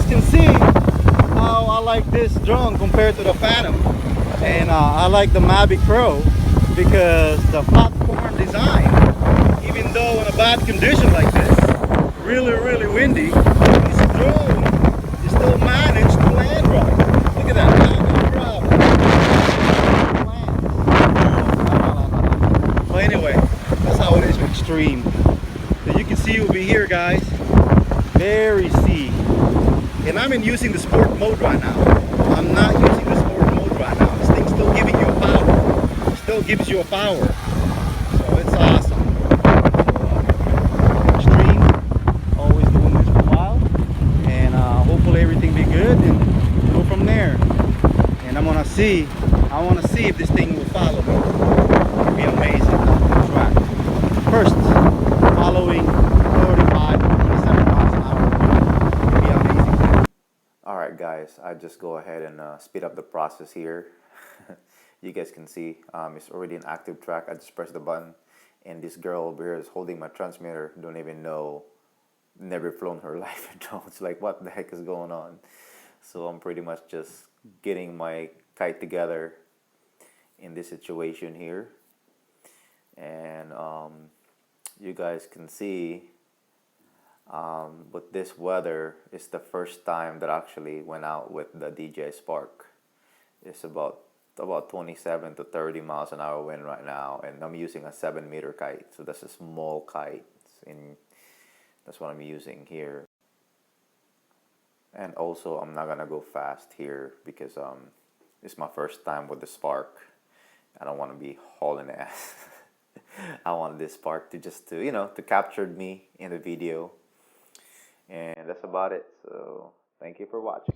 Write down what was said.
guys can see how I like this drone compared to the Phantom. And I like the Mavic Pro because the platform design, even though in a bad condition like this, really windy, this drone is still managed to land right. Look at that, no problem. Well, anyway, that's how it is with Extreme. So you can see over here, guys, very sea. And I'm using the sport mode right now. I'm not using the sport mode right now. This thing's still giving you a power. It still gives you a power. So it's awesome. Extreme, always doing this for a while. And hopefully everything be good and go from there. And I want to see if this thing will follow me. It'll be amazing. Track. First, following 35, 37 miles an hour. It'll be amazing. Alright guys, I just go ahead and speed up the process here. You guys can see it's already an active track. I just press the button and this girl over here is holding my transmitter. Don't even know, never flown her life in drones. Like what the heck is going on? So I'm pretty much just getting my kite together in this situation here. And you guys can see with this weather, it's the first time that I actually went out with the DJI Spark. It's about 27 to 30 miles an hour wind right now, and I'm using a 7-meter kite, so that's a small kite, and that's what I'm using here. And also, I'm not gonna go fast here because it's my first time with the Spark. I don't want to be hauling ass. I want this Spark to just to capture me in the video. And that's about it. So thank you for watching.